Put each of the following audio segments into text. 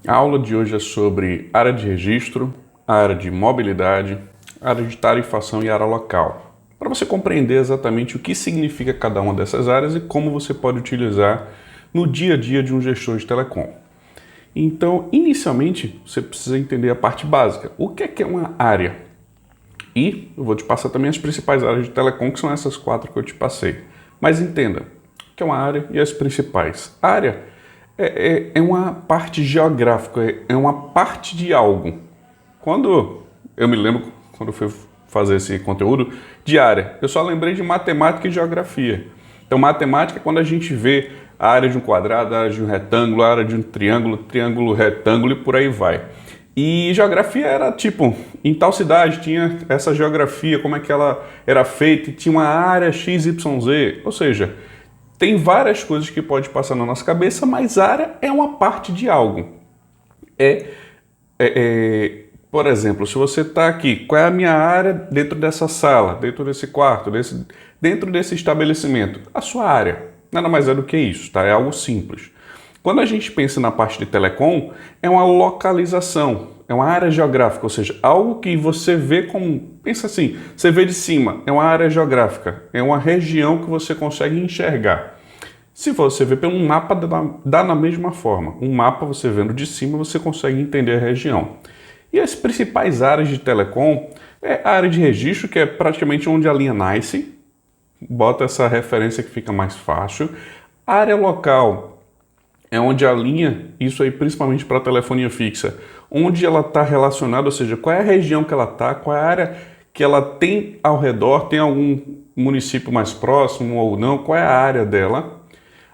A aula de hoje é sobre área de registro, área de mobilidade, área de tarifação e área local, para você compreender exatamente o que significa cada uma dessas áreas e como você pode utilizar no dia a dia de um gestor de telecom. Então, inicialmente, você precisa entender a parte básica. O que é uma área? E eu vou te passar também as principais áreas de telecom, que são essas 4 que eu te passei. Mas entenda o que é uma área e as principais. A área é uma parte geográfica, é uma parte de algo. Quando eu me lembro, quando eu fui fazer esse conteúdo de área, eu só lembrei de matemática e geografia. Então, matemática é quando a gente vê a área de um quadrado, a área de um retângulo, a área de um triângulo, triângulo, retângulo e por aí vai. E geografia era tipo, em tal cidade tinha essa geografia, como é que ela era feita, e tinha uma área XYZ, ou seja, tem várias coisas que pode passar na nossa cabeça, mas área é uma parte de algo. Por exemplo, se você está aqui, qual é a minha área dentro dessa sala, dentro desse quarto, dentro desse estabelecimento? A sua área. Nada mais é do que isso, tá? É algo simples. Quando a gente pensa na parte de telecom, é uma localização, é uma área geográfica, ou seja, algo que você vê como, pensa assim, você vê de cima, é uma área geográfica, é uma região que você consegue enxergar. Se você vê pelo mapa, dá na mesma forma. Um mapa, você vendo de cima, você consegue entender a região. E as principais áreas de telecom é a área de registro, que é praticamente onde a linha nasce, bota essa referência que fica mais fácil. A área local é onde a linha, isso aí principalmente para telefonia fixa, onde ela está relacionada, ou seja, qual é a região que ela está, qual é a área que ela tem ao redor, tem algum município mais próximo ou não, qual é a área dela.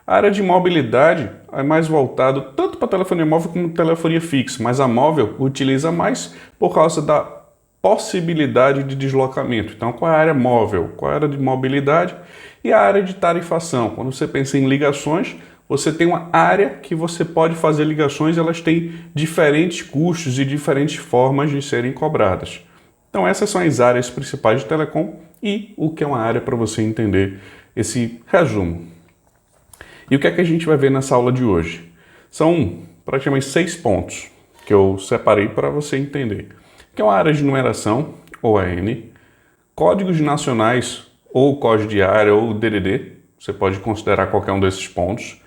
A área de mobilidade é mais voltado tanto para telefonia móvel como telefonia fixa, mas a móvel utiliza mais por causa da possibilidade de deslocamento. Então, qual é a área móvel? Qual é a área de mobilidade? E a área de tarifação. Quando você pensa em ligações, você tem uma área que você pode fazer ligações, elas têm diferentes custos e diferentes formas de serem cobradas. Então, essas são as áreas principais de telecom e o que é uma área para você entender esse resumo. E o que é que a gente vai ver nessa aula de hoje? São praticamente 6 pontos que eu separei para você entender. Que é uma área de numeração, ou AN, códigos nacionais, ou código de área, ou DDD, você pode considerar qualquer um desses pontos.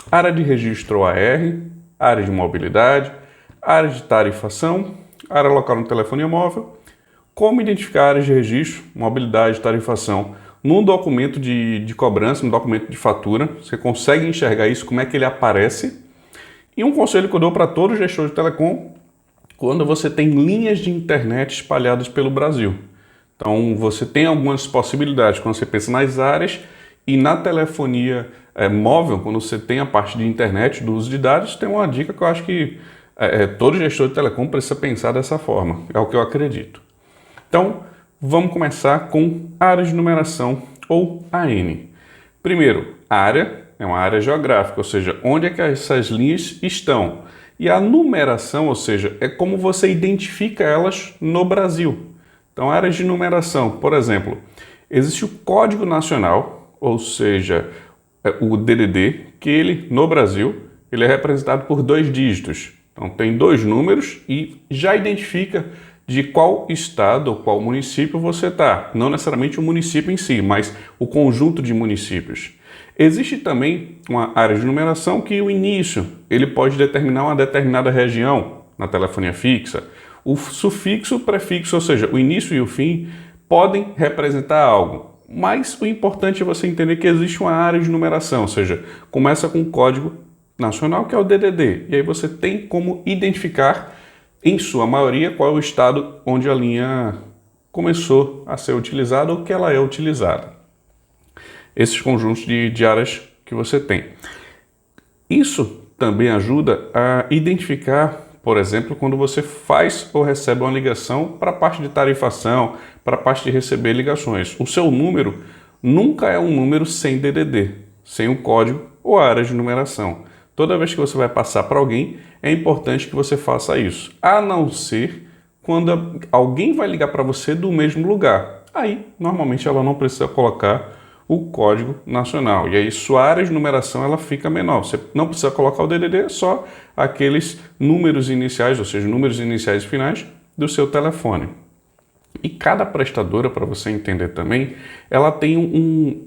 Área de registro, ou AR, área de mobilidade, área de tarifação, área local no telefonia móvel, como identificar áreas de registro, mobilidade, tarifação, num documento de cobrança, num documento de fatura, você consegue enxergar isso, como é que ele aparece. E um conselho que eu dou para todo gestor de telecom, quando você tem linhas de internet espalhadas pelo Brasil. Então, você tem algumas possibilidades quando você pensa nas áreas e na telefonia móvel, quando você tem a parte de internet, do uso de dados, tem uma dica que eu acho que todo gestor de telecom precisa pensar dessa forma, é o que eu acredito. Então, vamos começar com área de numeração, ou AN. Primeiro, área é uma área geográfica, ou seja, onde é que essas linhas estão. E a numeração, ou seja, é como você identifica elas no Brasil. Então, áreas de numeração, por exemplo, existe o Código Nacional, ou seja, o DDD, que ele, no Brasil, ele é representado por 2 dígitos. Então, tem 2 números e já identifica de qual estado ou qual município você está. Não necessariamente o município em si, mas o conjunto de municípios. Existe também uma área de numeração que o início, ele pode determinar uma determinada região na telefonia fixa. O sufixo, o prefixo, ou seja, o início e o fim, podem representar algo. Mas o importante é você entender que existe uma área de numeração, ou seja, começa com o código nacional, que é o DDD. E aí você tem como identificar, em sua maioria, qual é o estado onde a linha começou a ser utilizada ou que ela é utilizada. Esses conjuntos de áreas que você tem. Isso também ajuda a identificar, por exemplo, quando você faz ou recebe uma ligação para a parte de tarifação, para a parte de receber ligações. O seu número nunca é um número sem DDD, sem o código ou a área de numeração. Toda vez que você vai passar para alguém, é importante que você faça isso. A não ser quando alguém vai ligar para você do mesmo lugar. Aí, normalmente, ela não precisa colocar o código nacional. E aí, sua área de numeração ela fica menor. Você não precisa colocar o DDD, só aqueles números iniciais, ou seja, números iniciais e finais do seu telefone. E cada prestadora, para você entender também, ela tem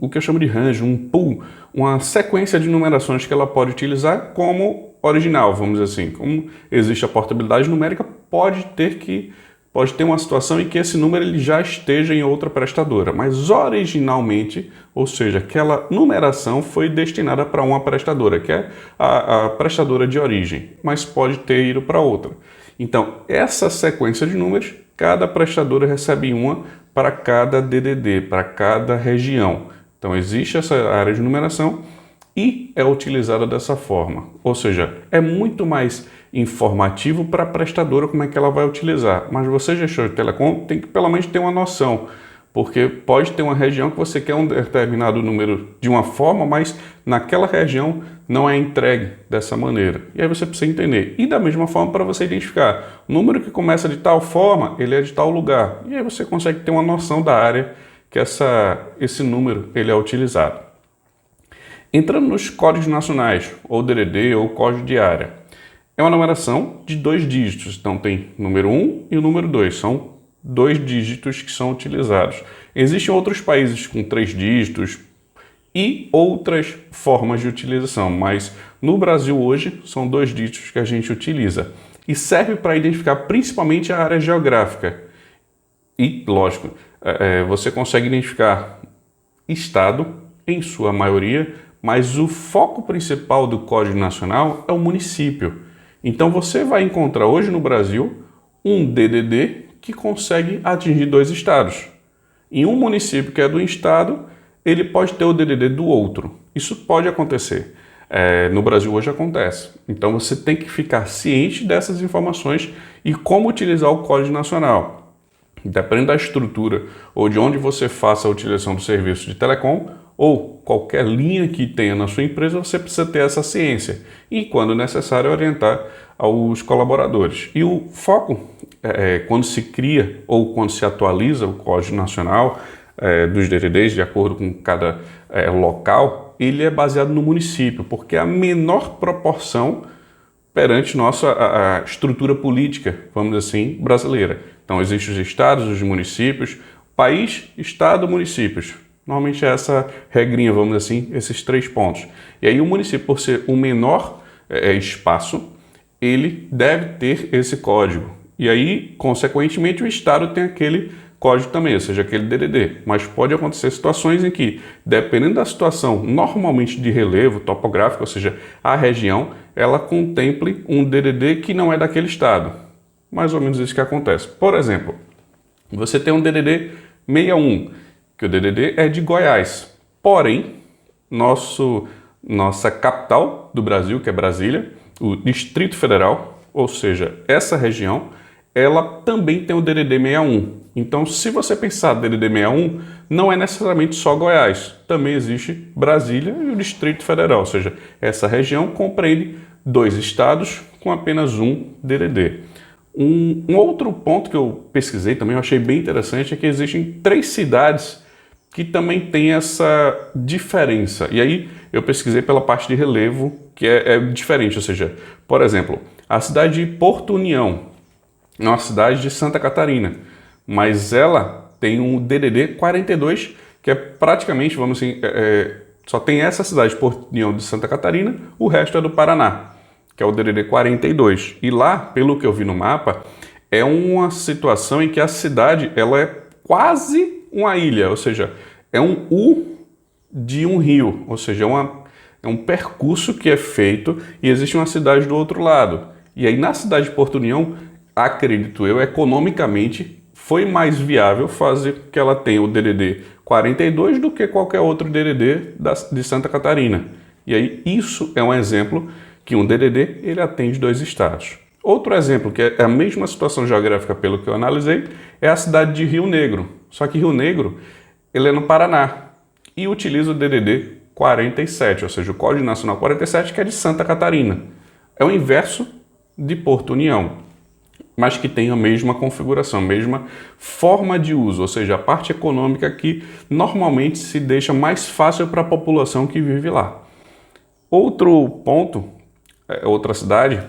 o que eu chamo de range, um pool, uma sequência de numerações que ela pode utilizar como original, vamos dizer assim. Como existe a portabilidade numérica, pode ter uma situação em que esse número ele já esteja em outra prestadora, mas originalmente, ou seja, aquela numeração foi destinada para uma prestadora, que é a prestadora de origem, mas pode ter ido para outra. Então, essa sequência de números, cada prestadora recebe uma para cada DDD, para cada região. Então, existe essa área de numeração e é utilizada dessa forma. Ou seja, é muito mais informativo para a prestadora como é que ela vai utilizar. Mas você, gestor de telecom, tem que pelo menos ter uma noção, porque pode ter uma região que você quer um determinado número de uma forma, mas naquela região não é entregue dessa maneira. E aí você precisa entender. E da mesma forma para você identificar, o número que começa de tal forma, ele é de tal lugar. E aí você consegue ter uma noção da área que esse número ele é utilizado. Entrando nos códigos nacionais, ou DDD, ou código de área, é uma numeração de 2 dígitos. Então tem o número 1 e o número 2, são 2 dígitos que são utilizados. Existem outros países com 3 dígitos e outras formas de utilização, mas no Brasil hoje são 2 dígitos que a gente utiliza. E serve para identificar principalmente a área geográfica. E, lógico, você consegue identificar estado, em sua maioria, mas o foco principal do Código Nacional é o município. Então você vai encontrar hoje no Brasil um DDD que consegue atingir 2 estados. Em um município que é do estado, ele pode ter o DDD do outro. Isso pode acontecer. No Brasil hoje acontece. Então você tem que ficar ciente dessas informações e como utilizar o Código Nacional. Dependendo da estrutura ou de onde você faça a utilização do serviço de telecom, ou qualquer linha que tenha na sua empresa, você precisa ter essa ciência e, quando necessário, orientar aos colaboradores. E o foco, quando se cria ou quando se atualiza o Código Nacional dos DDDs, de acordo com cada local, ele é baseado no município, porque é a menor proporção perante a estrutura política, vamos dizer assim, brasileira. Então, existem os estados, os municípios, país, estado, municípios. Normalmente é essa regrinha, vamos dizer assim, esses 3 pontos. E aí o município, por ser o menor espaço, ele deve ter esse código. E aí, consequentemente, o estado tem aquele código também, ou seja, aquele DDD. Mas pode acontecer situações em que, dependendo da situação, normalmente de relevo topográfico, ou seja, a região, ela contemple um DDD que não é daquele estado. Mais ou menos isso que acontece. Por exemplo, você tem um DDD 61, que o DDD é de Goiás. Porém, nossa capital do Brasil, que é Brasília, o Distrito Federal, ou seja, essa região, ela também tem o DDD 61. Então, se você pensar DDD 61, não é necessariamente só Goiás. Também existe Brasília e o Distrito Federal, ou seja, essa região compreende 2 estados com apenas um DDD. Um outro ponto que eu pesquisei também, eu achei bem interessante, é que existem 3 cidades que também têm essa diferença. E aí eu pesquisei pela parte de relevo, que é diferente, ou seja, por exemplo, a cidade de Porto União é uma cidade de Santa Catarina, mas ela tem um DDD 42, que é praticamente, vamos assim, só tem essa cidade de Porto União de Santa Catarina, o resto é do Paraná, que é o DDD 42. E lá, pelo que eu vi no mapa, é uma situação em que a cidade ela é quase uma ilha, ou seja, é um U de um rio, ou seja, é um percurso que é feito e existe uma cidade do outro lado. E aí na cidade de Porto União, acredito eu, economicamente foi mais viável fazer que ela tenha o DDD 42 do que qualquer outro DDD de Santa Catarina. E aí isso é um exemplo que um DDD ele atende 2 estados. Outro exemplo, que é a mesma situação geográfica pelo que eu analisei, é a cidade de Rio Negro. Só que Rio Negro, ele é no Paraná e utiliza o DDD 47, ou seja, o Código Nacional 47, que é de Santa Catarina. É o inverso de Porto União, mas que tem a mesma configuração, a mesma forma de uso, ou seja, a parte econômica que normalmente se deixa mais fácil para a população que vive lá. Outro ponto, outra cidade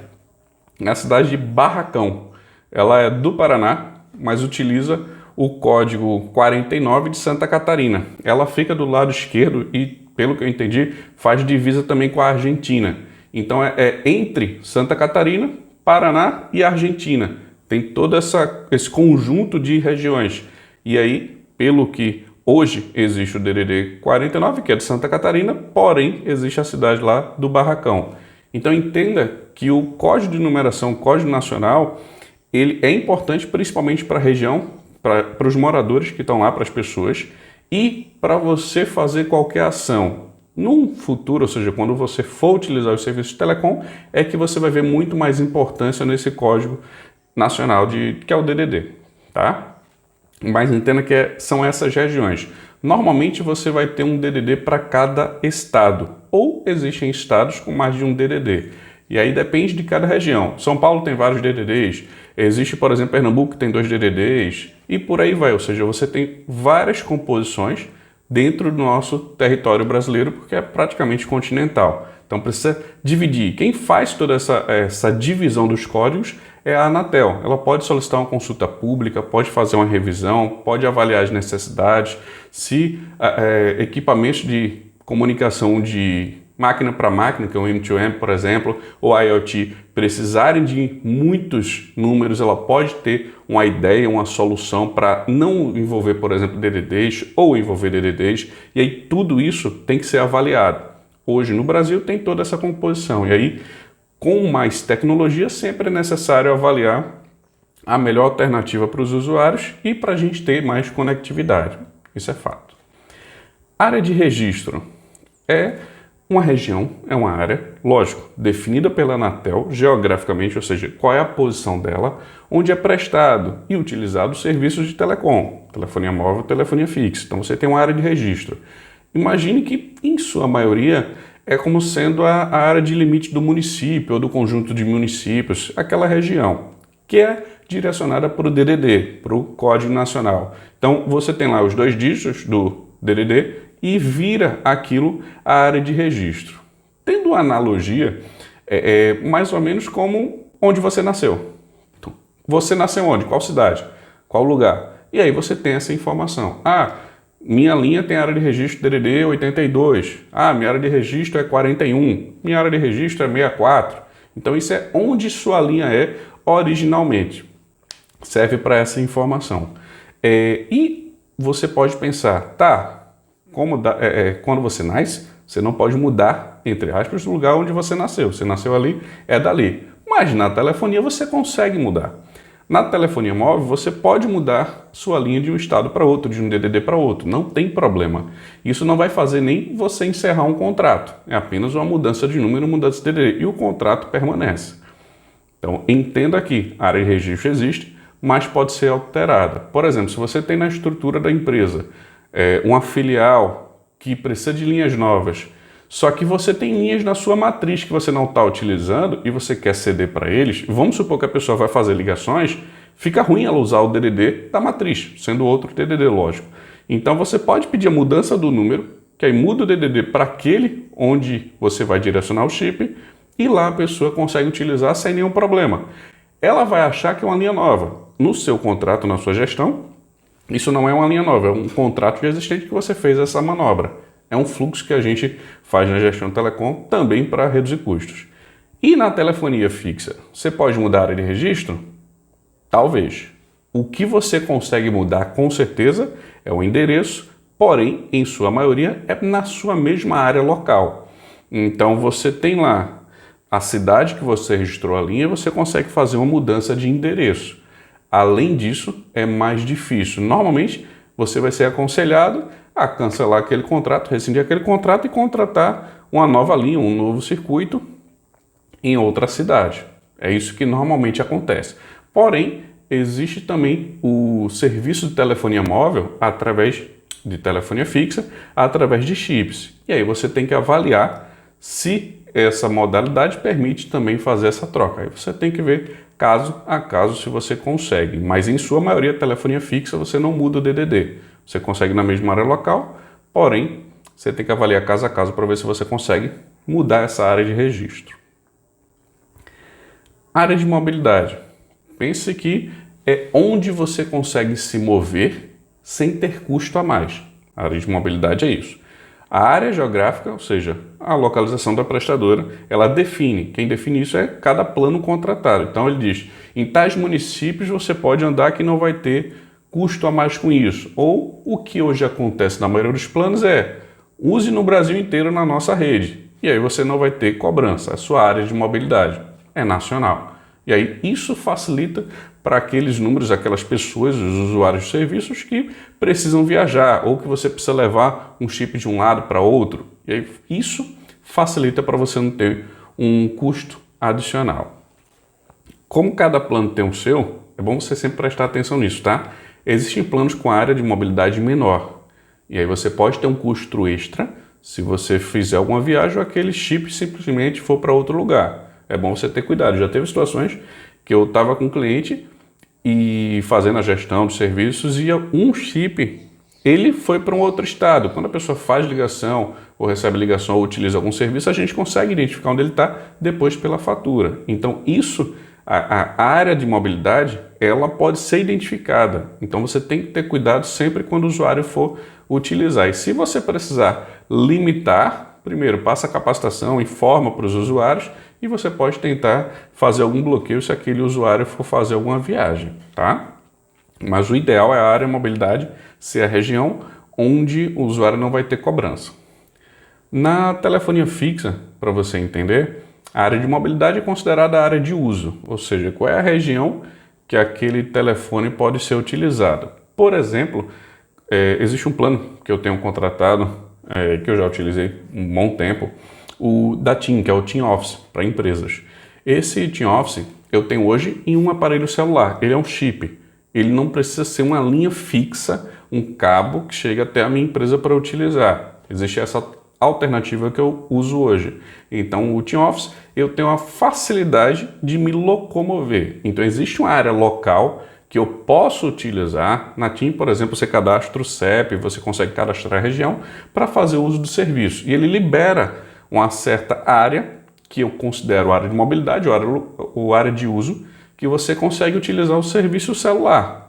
na cidade de Barracão. Ela é do Paraná, mas utiliza o código 49 de Santa Catarina. Ela fica do lado esquerdo e, pelo que eu entendi, faz divisa também com a Argentina. Então é entre Santa Catarina, Paraná e Argentina. Tem todo esse conjunto de regiões. E aí, pelo que hoje existe o DDD 49, que é de Santa Catarina, porém existe a cidade lá do Barracão. Então entenda que o código de numeração, o código nacional, ele é importante principalmente para a região, para os moradores que estão lá, para as pessoas, e para você fazer qualquer ação. Num futuro, ou seja, quando você for utilizar os serviços de telecom, é que você vai ver muito mais importância nesse código nacional que é o DDD, tá? Mas entenda que são essas regiões. Normalmente você vai ter um DDD para cada estado, ou existem estados com mais de um DDD. E aí depende de cada região. São Paulo tem vários DDDs, existe, por exemplo, Pernambuco que tem 2 DDDs, e por aí vai. Ou seja, você tem várias composições dentro do nosso território brasileiro, porque é praticamente continental. Então precisa dividir. Quem faz toda essa divisão dos códigos é a Anatel. Ela pode solicitar uma consulta pública, pode fazer uma revisão, pode avaliar as necessidades. Se equipamentos de comunicação de máquina para máquina, que é o M2M, por exemplo, ou IoT, precisarem de muitos números, ela pode ter uma ideia, uma solução para não envolver, por exemplo, DDDs ou envolver DDDs, e aí tudo isso tem que ser avaliado. Hoje no Brasil tem toda essa composição, e aí com mais tecnologia sempre é necessário avaliar a melhor alternativa para os usuários e para a gente ter mais conectividade. Isso é fato. Área de registro é uma região, é uma área, lógico, definida pela Anatel geograficamente, ou seja, qual é a posição dela, onde é prestado e utilizado serviços de telecom, telefonia móvel, telefonia fixa. Então você tem uma área de registro. Imagine que, em sua maioria, é como sendo a área de limite do município ou do conjunto de municípios, aquela região, que é direcionada para o DDD, para o Código Nacional. Então você tem lá os 2 dígitos do DDD e vira aquilo a área de registro. Tendo uma analogia, mais ou menos como onde você nasceu. Então, você nasceu onde? Qual cidade? Qual lugar? E aí você tem essa informação. Minha linha tem área de registro DDD 82. Minha área de registro é 41. Minha área de registro é 64. Então isso é onde sua linha é originalmente. Serve para essa informação. E você pode pensar, quando você nasce, você não pode mudar, entre aspas, do lugar onde você nasceu. Você nasceu ali, é dali. Mas na telefonia você consegue mudar. Na telefonia móvel, você pode mudar sua linha de um estado para outro, de um DDD para outro. Não tem problema. Isso não vai fazer nem você encerrar um contrato. É apenas uma mudança de número, mudança de DDD. E o contrato permanece. Então, entenda que a área de registro existe, mas pode ser alterada. Por exemplo, se você tem na estrutura da empresa uma filial que precisa de linhas novas, só que você tem linhas na sua matriz que você não está utilizando e você quer ceder para eles, vamos supor que a pessoa vai fazer ligações, fica ruim ela usar o DDD da matriz, sendo outro DDD, lógico. Então você pode pedir a mudança do número, que aí muda o DDD para aquele onde você vai direcionar o chip e lá a pessoa consegue utilizar sem nenhum problema. Ela vai achar que é uma linha nova. No seu contrato, na sua gestão, isso não é uma linha nova, é um contrato já existente que você fez essa manobra. É um fluxo que a gente faz na gestão telecom também para reduzir custos. E na telefonia fixa, você pode mudar a área de registro? Talvez. O que você consegue mudar com certeza é o endereço, porém, em sua maioria, é na sua mesma área local. Então você tem lá a cidade que você registrou a linha, você consegue fazer uma mudança de endereço. Além disso, é mais difícil. Normalmente, você vai ser aconselhado a cancelar aquele contrato, rescindir aquele contrato e contratar uma nova linha, um novo circuito em outra cidade. É isso que normalmente acontece. Porém, existe também o serviço de telefonia móvel através de telefonia fixa, através de chips. E aí você tem que avaliar se essa modalidade permite também fazer essa troca. Aí você tem que ver caso a caso se você consegue. Mas em sua maioria, telefonia fixa, você não muda o DDD. Você consegue na mesma área local, porém, você tem que avaliar caso a caso para ver se você consegue mudar essa área de registro. Área de mobilidade. Pense que é onde você consegue se mover sem ter custo a mais. A área de mobilidade é isso. A área geográfica, ou seja, a localização da prestadora, ela define. Quem define isso é cada plano contratado. Então ele diz, em tais municípios você pode andar que não vai ter custo a mais com isso. Ou o que hoje acontece na maioria dos planos é, use no Brasil inteiro na nossa rede. E aí você não vai ter cobrança. A sua área de mobilidade é nacional. E aí isso facilita para aqueles números, aquelas pessoas, os usuários de serviços que precisam viajar ou que você precisa levar um chip de um lado para outro. E aí isso facilita para você não ter um custo adicional. Como cada plano tem o seu, é bom você sempre prestar atenção nisso, tá? Existem planos com área de mobilidade menor. E aí você pode ter um custo extra se você fizer alguma viagem ou aquele chip simplesmente for para outro lugar. É bom você ter cuidado. Já teve situações que eu estava com um cliente e fazendo a gestão dos serviços e um chip, ele foi para um outro estado. Quando a pessoa faz ligação ou recebe ligação ou utiliza algum serviço, a gente consegue identificar onde ele está depois pela fatura. Então isso, a área de mobilidade, ela pode ser identificada. Então você tem que ter cuidado sempre quando o usuário for utilizar. E se você precisar limitar, primeiro passa a capacitação, informa para os usuários e você pode tentar fazer algum bloqueio se aquele usuário for fazer alguma viagem, tá? Mas o ideal é a área de mobilidade ser a região onde o usuário não vai ter cobrança. Na telefonia fixa, para você entender, a área de mobilidade é considerada a área de uso, ou seja, qual é a região que aquele telefone pode ser utilizado. Por exemplo, existe um plano que eu tenho contratado, que eu já utilizei um bom tempo, o da TIM, que é o TIM Office, para empresas. Esse TIM Office eu tenho hoje em um aparelho celular, ele é um chip. Ele não precisa ser uma linha fixa, um cabo que chega até a minha empresa para utilizar. Existe essa alternativa que eu uso hoje. Então, o TIM Office, eu tenho a facilidade de me locomover. Então, existe uma área local que eu posso utilizar. Na TIM, por exemplo, você cadastra o CEP, você consegue cadastrar a região para fazer uso do serviço. E ele libera uma certa área, que eu considero área de mobilidade, ou área de uso, que você consegue utilizar o serviço celular.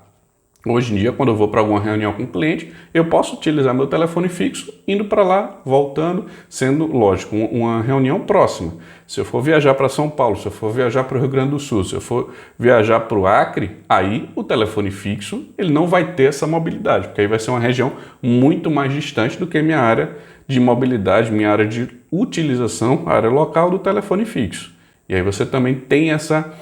Hoje em dia, quando eu vou para alguma reunião com um cliente, eu posso utilizar meu telefone fixo, indo para lá, voltando, sendo, lógico, uma reunião próxima. Se eu for viajar para São Paulo, se eu for viajar para o Rio Grande do Sul, se eu for viajar para o Acre, aí o telefone fixo ele não vai ter essa mobilidade, porque aí vai ser uma região muito mais distante do que minha área de mobilidade, minha área de utilização, a área local do telefone fixo. E aí você também tem essa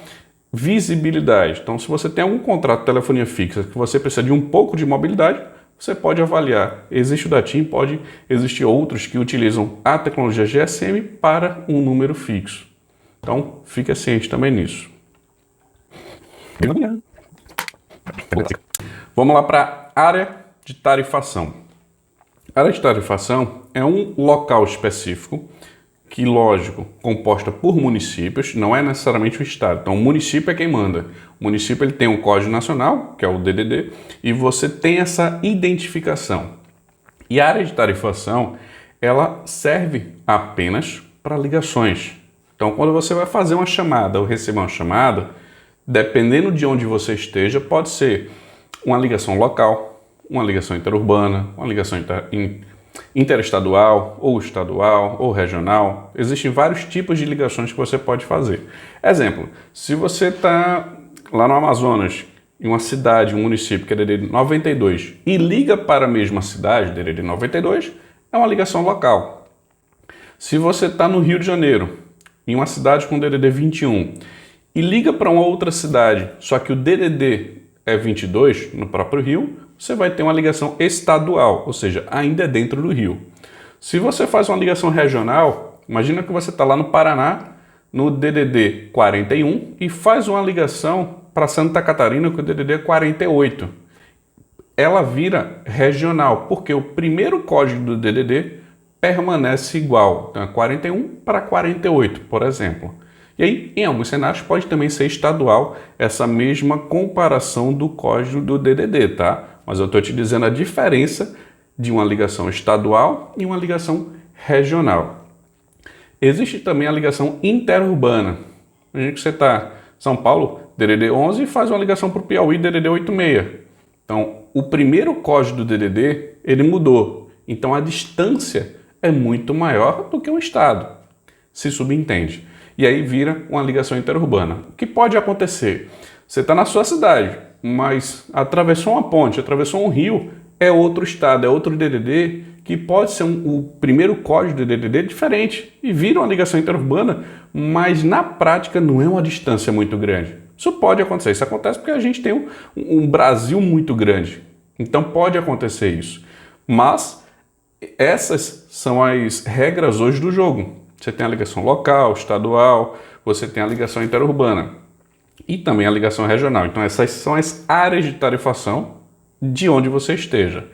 visibilidade. Então, se você tem algum contrato de telefonia fixa que você precisa de um pouco de mobilidade, você pode avaliar. Existe o da TIM, pode existir outros que utilizam a tecnologia GSM para um número fixo. Então, fique ciente também nisso. Vamos lá para a área de tarifação. A área de tarifação é um local específico que, lógico, composta por municípios, não é necessariamente o estado. Então, o município é quem manda. O município ele tem um código nacional, que é o DDD, e você tem essa identificação. E a área de tarifação, ela serve apenas para ligações. Então, quando você vai fazer uma chamada ou receber uma chamada, dependendo de onde você esteja, pode ser uma ligação local, uma ligação interurbana, uma ligação interestadual, ou estadual, ou regional. Existem vários tipos de ligações que você pode fazer. Exemplo, se você está lá no Amazonas, em uma cidade, um município que é DDD 92, e liga para a mesma cidade, DDD 92, é uma ligação local. Se você está no Rio de Janeiro, em uma cidade com DDD 21, e liga para uma outra cidade, só que o DDD é 22, no próprio Rio, você vai ter uma ligação estadual, ou seja, ainda é dentro do Rio. Se você faz uma ligação regional, imagina que você está lá no Paraná, no DDD 41, e faz uma ligação para Santa Catarina com o DDD 48. Ela vira regional, porque o primeiro código do DDD permanece igual. Então é 41 para 48, por exemplo. E aí, em alguns cenários, pode também ser estadual essa mesma comparação do código do DDD, tá? Mas eu estou te dizendo a diferença de uma ligação estadual e uma ligação regional. Existe também a ligação interurbana. Imagina que você está São Paulo, DDD 11, e faz uma ligação para o Piauí, DDD 86. Então, o primeiro código do DDD, ele mudou. Então, a distância é muito maior do que um estado. Se subentende. E aí vira uma ligação interurbana. O que pode acontecer? Você está na sua cidade, mas atravessou uma ponte, atravessou um rio, é outro estado, é outro DDD, que pode ser o primeiro código do DDD diferente e vira uma ligação interurbana, mas na prática não é uma distância muito grande. Isso pode acontecer. Isso acontece porque a gente tem um Brasil muito grande. Então pode acontecer isso. Mas essas são as regras hoje do jogo. Você tem a ligação local, estadual, você tem a ligação interurbana e também a ligação regional. Então essas são as áreas de tarifação de onde você esteja.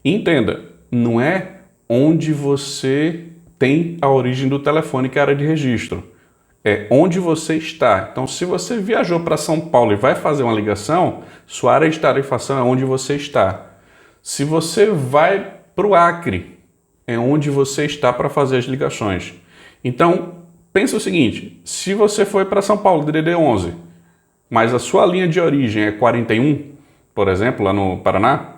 Entenda, não é onde você tem a origem do telefone, que é a área de registro. É onde você está. Então, se você viajou para São Paulo e vai fazer uma ligação, sua área de tarifação é onde você está. Se você vai para o Acre, é onde você está para fazer as ligações. Então, pensa o seguinte, se você foi para São Paulo, DDD 11, mas a sua linha de origem é 41, por exemplo, lá no Paraná,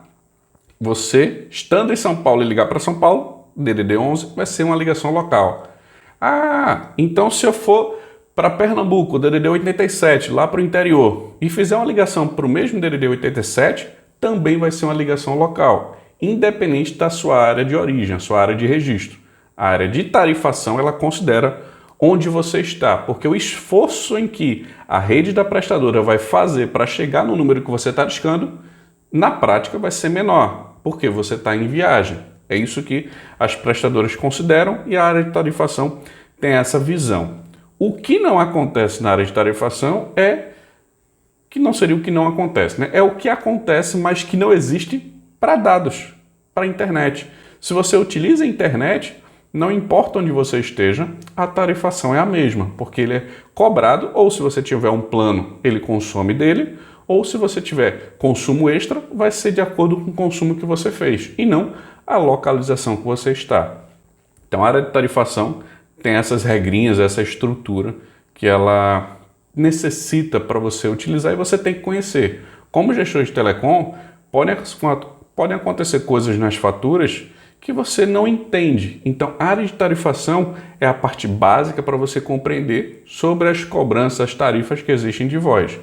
você, estando em São Paulo e ligar para São Paulo, DDD 11 vai ser uma ligação local. Ah, então se eu for para Pernambuco, DDD 87, lá para o interior, e fizer uma ligação para o mesmo DDD 87, também vai ser uma ligação local, independente da sua área de origem, a sua área de registro. A área de tarifação, ela considera onde você está, porque o esforço em que a rede da prestadora vai fazer para chegar no número que você está discando, na prática vai ser menor, porque você está em viagem. É isso que as prestadoras consideram e a área de tarifação tem essa visão. O que não acontece na área de tarifação que não seria o que não acontece, né? É o que acontece, mas que não existe para dados, para a internet. Se você utiliza a internet, não importa onde você esteja, a tarifação é a mesma, porque ele é cobrado, ou se você tiver um plano, ele consome dele, ou se você tiver consumo extra, vai ser de acordo com o consumo que você fez, e não a localização que você está. Então a área de tarifação tem essas regrinhas, essa estrutura que ela necessita para você utilizar e você tem que conhecer. Como gestor de telecom, podem acontecer coisas nas faturas que você não entende. Então, a área de tarifação é a parte básica para você compreender sobre as cobranças, as tarifas que existem de voz.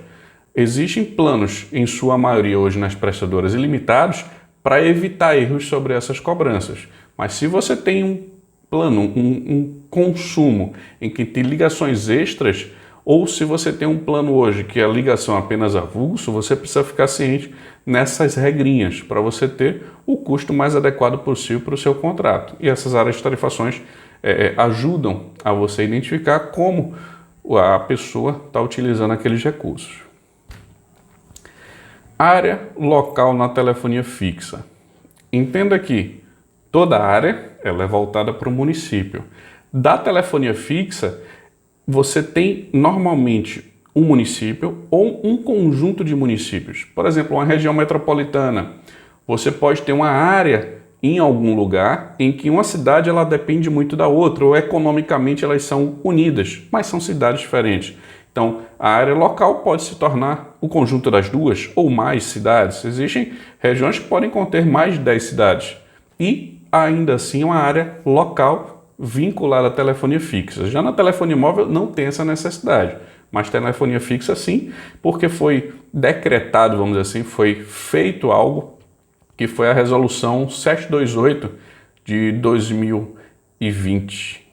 Existem planos, em sua maioria hoje nas prestadoras ilimitados, para evitar erros sobre essas cobranças. Mas se você tem um plano, um consumo em que tem ligações extras, ou se você tem um plano hoje que é a ligação apenas avulso, você precisa ficar ciente nessas regrinhas para você ter o custo mais adequado possível para o seu contrato. E essas áreas de tarifações ajudam a você identificar como a pessoa está utilizando aqueles recursos. Área local na telefonia fixa. Entenda que toda área ela é voltada para o município. Da telefonia fixa, você tem normalmente um município ou um conjunto de municípios. Por exemplo, uma região metropolitana. Você pode ter uma área em algum lugar em que uma cidade ela depende muito da outra, ou economicamente elas são unidas, mas são cidades diferentes. Então, a área local pode se tornar o conjunto das duas ou mais cidades. Existem regiões que podem conter mais de 10 cidades. E, ainda assim, uma área local vinculada à telefonia fixa. Já na telefonia móvel não tem essa necessidade, mas telefonia fixa sim, porque foi decretado, vamos dizer assim, foi feito algo que foi a resolução 728 de 2020,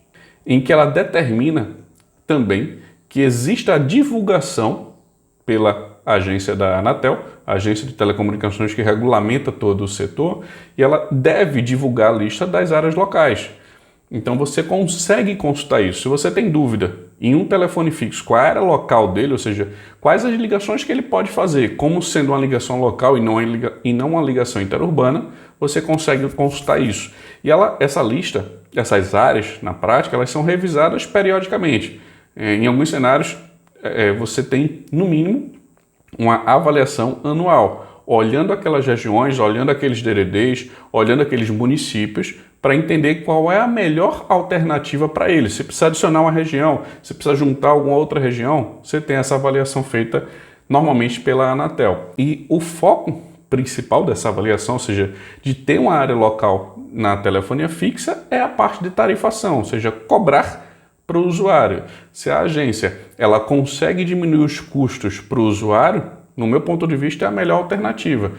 em que ela determina também que exista a divulgação pela agência da Anatel, a agência de telecomunicações que regulamenta todo o setor, e ela deve divulgar a lista das áreas locais. Então você consegue consultar isso. Se você tem dúvida em um telefone fixo qual é a área local dele, ou seja, quais as ligações que ele pode fazer, como sendo uma ligação local e não uma ligação interurbana, você consegue consultar isso. E essa lista, essas áreas, na prática, elas são revisadas periodicamente. Em alguns cenários, você tem, no mínimo, uma avaliação anual, olhando aquelas regiões, olhando aqueles DDDs, olhando aqueles municípios, para entender qual é a melhor alternativa para ele. Se precisa adicionar uma região, se precisa juntar alguma outra região, você tem essa avaliação feita normalmente pela Anatel. E o foco principal dessa avaliação, ou seja, de ter uma área local na telefonia fixa, é a parte de tarifação, ou seja, cobrar para o usuário. Se a agência ela consegue diminuir os custos para o usuário, no meu ponto de vista é a melhor alternativa.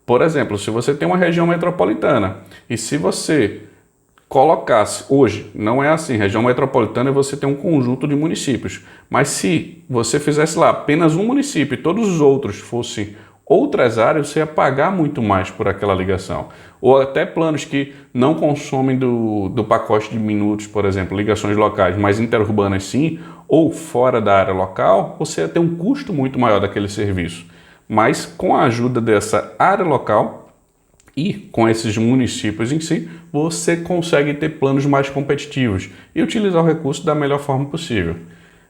Por exemplo, se você tem uma região metropolitana e se você colocasse, hoje não é assim, região metropolitana você tem um conjunto de municípios, mas se você fizesse lá apenas um município e todos os outros fossem outras áreas, você ia pagar muito mais por aquela ligação. Ou até planos que não consomem do pacote de minutos, por exemplo, ligações locais, mas interurbanas sim, ou fora da área local, você ia ter um custo muito maior daquele serviço. Mas com a ajuda dessa área local e com esses municípios em si, você consegue ter planos mais competitivos e utilizar o recurso da melhor forma possível.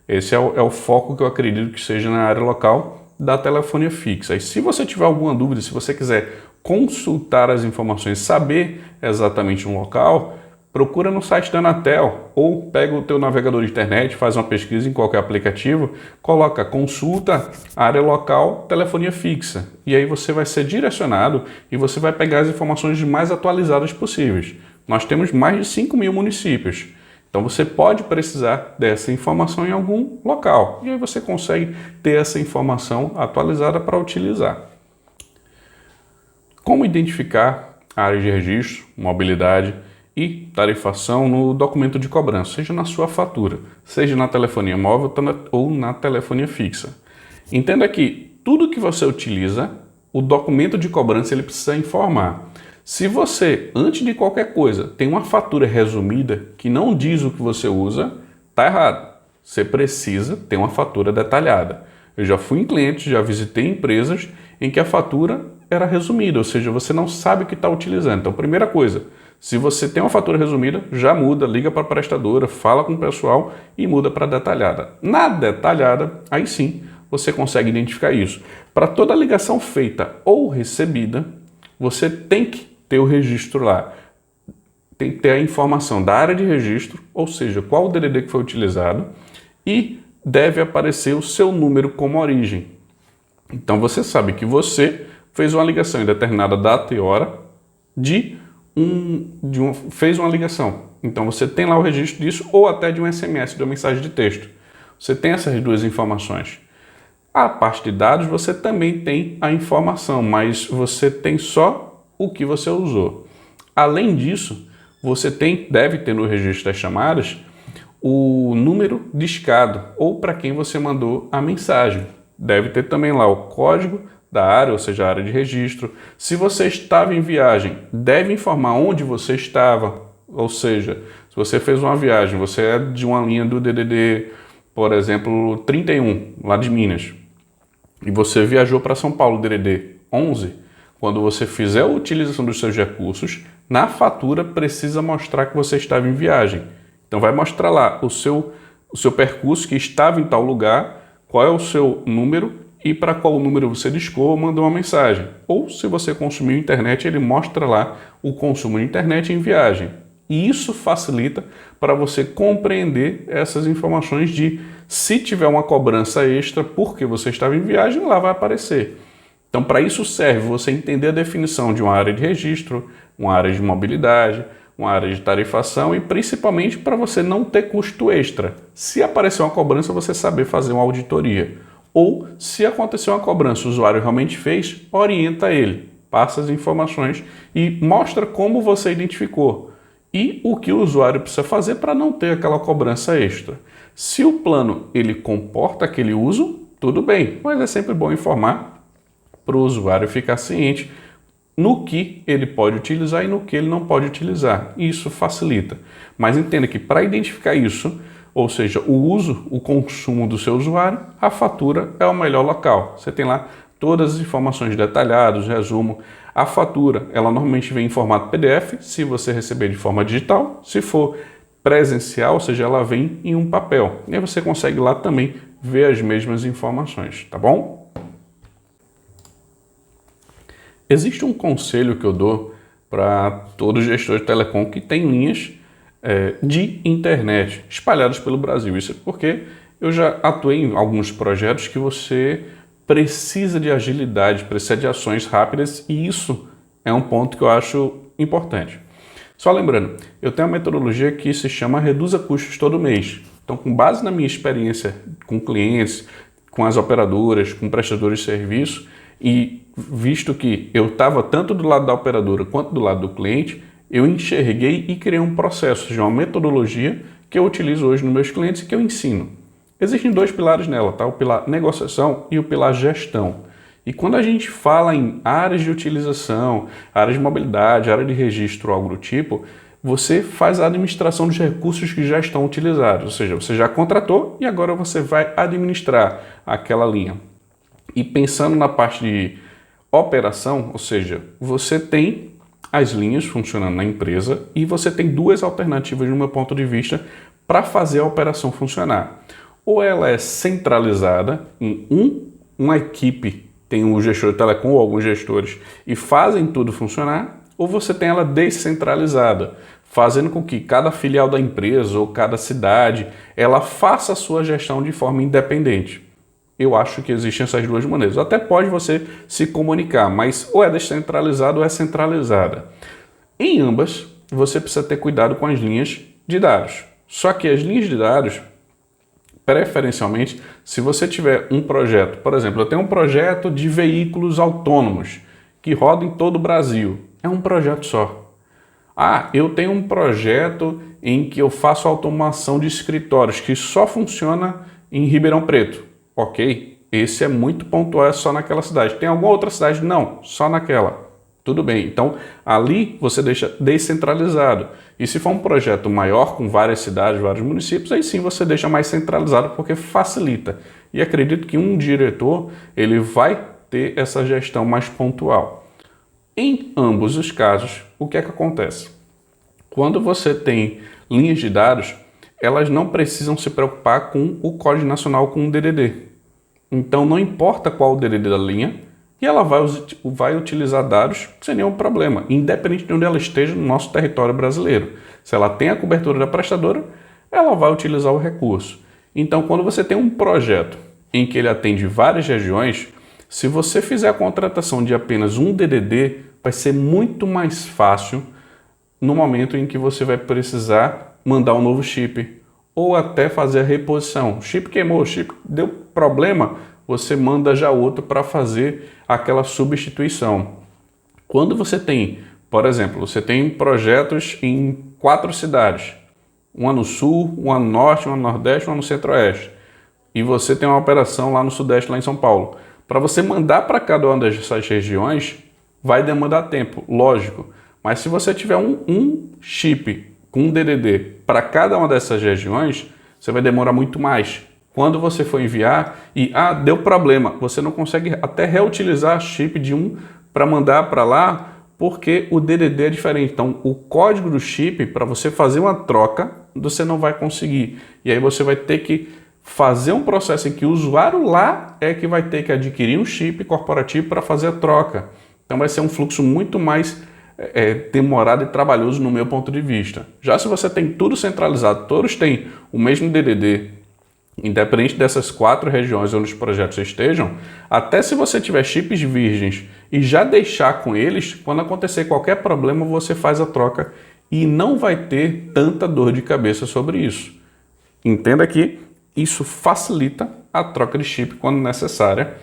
Esse é o foco que eu acredito que seja na área local da telefonia fixa. E se você tiver alguma dúvida, se você quiser consultar as informações, saber exatamente um local, procura no site da Anatel ou pega o teu navegador de internet, faz uma pesquisa em qualquer aplicativo, coloca consulta área local telefonia fixa e aí você vai ser direcionado e você vai pegar as informações mais atualizadas possíveis. Nós temos mais de 5.000 municípios. Então você pode precisar dessa informação em algum local e aí você consegue ter essa informação atualizada para utilizar. Como identificar áreas de registro, mobilidade e tarifação no documento de cobrança, seja na sua fatura, seja na telefonia móvel ou na telefonia fixa. Entenda que tudo que você utiliza, o documento de cobrança ele precisa informar. Se você, antes de qualquer coisa, tem uma fatura resumida que não diz o que você usa, tá errado. Você precisa ter uma fatura detalhada. Eu já fui em clientes, já visitei empresas em que a fatura era resumida, ou seja, você não sabe o que está utilizando. Então, primeira coisa, se você tem uma fatura resumida, já muda, liga para a prestadora, fala com o pessoal e muda para detalhada. Na detalhada, aí sim, você consegue identificar isso. Para toda ligação feita ou recebida, você tem que ter o registro lá. Tem que ter a informação da área de registro, ou seja, qual o DDD que foi utilizado, e deve aparecer o seu número como origem. Então você sabe que você fez uma ligação em determinada data e hora fez uma ligação. Então você tem lá o registro disso ou até de um SMS, de uma mensagem de texto. Você tem essas duas informações. A parte de dados você também tem a informação, mas você tem só o que você usou. Além disso, você deve ter no registro das chamadas o número discado ou para quem você mandou a mensagem. Deve ter também lá o código da área, ou seja, a área de registro. Se você estava em viagem, deve informar onde você estava, ou seja, se você fez uma viagem, você é de uma linha do DDD, por exemplo, 31, lá de Minas, e você viajou para São Paulo, DDD 11, quando você fizer a utilização dos seus recursos, na fatura precisa mostrar que você estava em viagem. Então vai mostrar lá o seu percurso que estava em tal lugar, qual é o seu número e para qual número você discou ou mandou uma mensagem. Ou se você consumiu internet, ele mostra lá o consumo de internet em viagem. E isso facilita para você compreender essas informações de se tiver uma cobrança extra porque você estava em viagem, lá vai aparecer. Então, para isso serve você entender a definição de uma área de registro, uma área de mobilidade, uma área de tarifação e principalmente para você não ter custo extra. Se aparecer uma cobrança, você saber fazer uma auditoria. Ou, se acontecer uma cobrança, o usuário realmente fez, orienta ele, passa as informações e mostra como você identificou e o que o usuário precisa fazer para não ter aquela cobrança extra. Se o plano ele comporta aquele uso, tudo bem, mas é sempre bom informar para o usuário ficar ciente no que ele pode utilizar e no que ele não pode utilizar. Isso facilita. Mas entenda que para identificar isso, ou seja, o uso, o consumo do seu usuário, a fatura é o melhor local. Você tem lá todas as informações detalhadas, resumo. A fatura, ela normalmente vem em formato PDF, se você receber de forma digital. Se for presencial, ou seja, ela vem em um papel. E aí você consegue lá também ver as mesmas informações, tá bom? Existe um conselho que eu dou para todo gestor de telecom que tem linhas de internet espalhadas pelo Brasil. Isso é porque eu já atuei em alguns projetos que você precisa de agilidade, precisa de ações rápidas e isso é um ponto que eu acho importante. Só lembrando, eu tenho uma metodologia que se chama Reduza Custos Todo Mês. Então, com base na minha experiência com clientes, com as operadoras, com prestadores de serviço e visto que eu estava tanto do lado da operadora quanto do lado do cliente, eu enxerguei e criei um processo de uma metodologia que eu utilizo hoje nos meus clientes e que eu ensino. Existem dois pilares nela, tá? O pilar negociação e o pilar gestão. E quando a gente fala em áreas de utilização, áreas de mobilidade, área de registro, algo do tipo, você faz a administração dos recursos que já estão utilizados. Ou seja, você já contratou e agora você vai administrar aquela linha. E pensando na parte de operação, ou seja, você tem as linhas funcionando na empresa e você tem duas alternativas, no meu ponto de vista, para fazer a operação funcionar. Ou ela é centralizada em uma equipe, tem um gestor de telecom ou alguns gestores e fazem tudo funcionar, ou você tem ela descentralizada, fazendo com que cada filial da empresa ou cada cidade ela faça a sua gestão de forma independente. Eu acho que existem essas duas maneiras. Até pode você se comunicar, mas ou é descentralizada ou é centralizada. Em ambas, você precisa ter cuidado com as linhas de dados. Só que as linhas de dados, preferencialmente, se você tiver um projeto, por exemplo, eu tenho um projeto de veículos autônomos que roda em todo o Brasil. É um projeto só. Eu tenho um projeto em que eu faço automação de escritórios que só funciona em Ribeirão Preto. Ok, esse é muito pontual, é só naquela cidade. Tem alguma outra cidade? Não, só naquela. Tudo bem, então ali você deixa descentralizado. E se for um projeto maior, com várias cidades, vários municípios, aí sim você deixa mais centralizado porque facilita. E acredito que um diretor, ele vai ter essa gestão mais pontual. Em ambos os casos, o que é que acontece? Quando você tem linhas de dados, elas não precisam se preocupar com o Código Nacional, com o DDD. Então, não importa qual o DDD da linha, e ela vai utilizar dados sem nenhum problema, independente de onde ela esteja no nosso território brasileiro. Se ela tem a cobertura da prestadora, ela vai utilizar o recurso. Então, quando você tem um projeto em que ele atende várias regiões, se você fizer a contratação de apenas um DDD, vai ser muito mais fácil no momento em que você vai precisar mandar um novo chip ou até fazer a reposição. O chip queimou, o chip deu problema, você manda já outro para fazer aquela substituição. Quando você tem, por exemplo, você tem projetos em 4 cidades, uma no sul, uma no norte, uma no nordeste, uma no centro-oeste, e você tem uma operação lá no sudeste, lá em São Paulo. Para você mandar para cada uma dessas regiões, vai demandar tempo, lógico. Mas se você tiver um chip com um DDD para cada uma dessas regiões, você vai demorar muito mais. Quando você for enviar e deu problema, você não consegue até reutilizar chip de um para mandar para lá, porque o DDD é diferente. Então, o código do chip, para você fazer uma troca, você não vai conseguir. E aí você vai ter que fazer um processo em que o usuário lá é que vai ter que adquirir um chip corporativo para fazer a troca. Então, vai ser um fluxo muito mais demorado e trabalhoso no meu ponto de vista. Já se você tem tudo centralizado, todos têm o mesmo DDD, independente dessas 4 regiões onde os projetos estejam, até se você tiver chips virgens e já deixar com eles, quando acontecer qualquer problema, você faz a troca e não vai ter tanta dor de cabeça sobre isso. Entenda que isso facilita a troca de chip quando necessária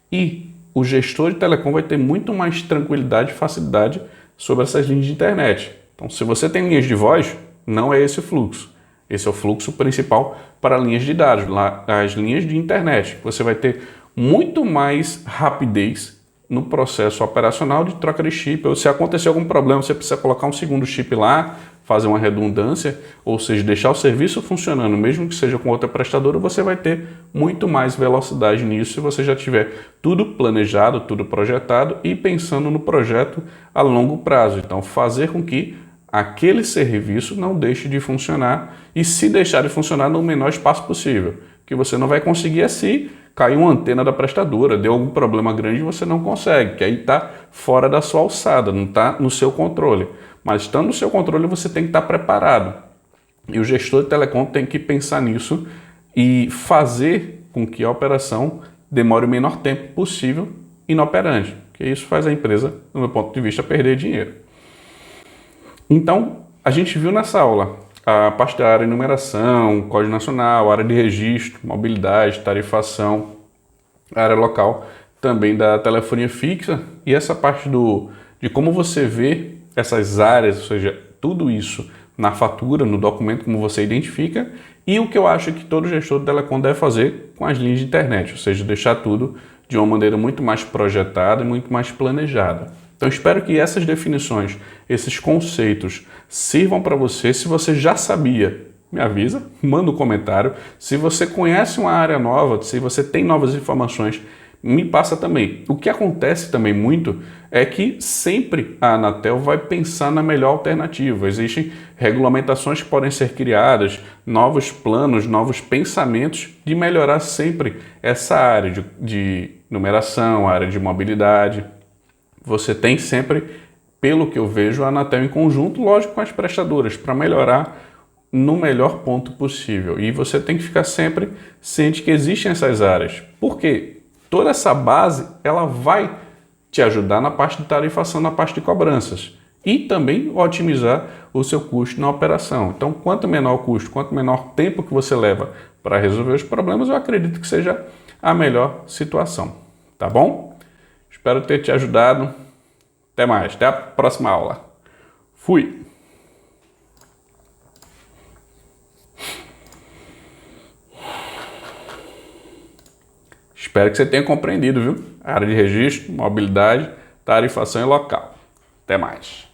e o gestor de telecom vai ter muito mais tranquilidade e facilidade sobre essas linhas de internet. Então, se você tem linhas de voz, não é esse o fluxo. Esse é o fluxo principal para linhas de dados, as linhas de internet. Você vai ter muito mais rapidez no processo operacional de troca de chip. Ou se acontecer algum problema, você precisa colocar um segundo chip lá, fazer uma redundância, ou seja, deixar o serviço funcionando, mesmo que seja com outra prestadora, você vai ter muito mais velocidade nisso se você já tiver tudo planejado, tudo projetado e pensando no projeto a longo prazo. Então, fazer com que aquele serviço não deixe de funcionar e se deixar de funcionar no menor espaço possível. O que você não vai conseguir é se caiu uma antena da prestadora, deu algum problema grande e você não consegue, que aí está fora da sua alçada, não está no seu controle. Mas estando no seu controle, você tem que estar preparado. E o gestor de telecom tem que pensar nisso e fazer com que a operação demore o menor tempo possível inoperante, porque isso faz a empresa, do meu ponto de vista, perder dinheiro. Então, a gente viu nessa aula a parte da área de numeração, código nacional, área de registro, mobilidade, tarifação, área local, também da telefonia fixa e essa parte de como você vê essas áreas, ou seja, tudo isso na fatura, no documento, como você identifica, e o que eu acho que todo gestor de telecom deve fazer com as linhas de internet, ou seja, deixar tudo de uma maneira muito mais projetada e muito mais planejada. Então, espero que essas definições, esses conceitos sirvam para você. Se você já sabia, me avisa, manda um comentário. Se você conhece uma área nova, se você tem novas informações, me passa também. O que acontece também muito é que sempre a Anatel vai pensar na melhor alternativa. Existem regulamentações que podem ser criadas, novos planos, novos pensamentos de melhorar sempre essa área de numeração, área de mobilidade. Você tem sempre, pelo que eu vejo, a Anatel em conjunto, lógico, com as prestadoras, para melhorar no melhor ponto possível. E você tem que ficar sempre ciente que existem essas áreas. Por quê? Toda essa base, ela vai te ajudar na parte de tarifação, na parte de cobranças. E também otimizar o seu custo na operação. Então, quanto menor o custo, quanto menor tempo que você leva para resolver os problemas, eu acredito que seja a melhor situação. Tá bom? Espero ter te ajudado. Até mais. Até a próxima aula. Fui! Espero que você tenha compreendido, viu? Área de registro, mobilidade, tarifação e local. Até mais.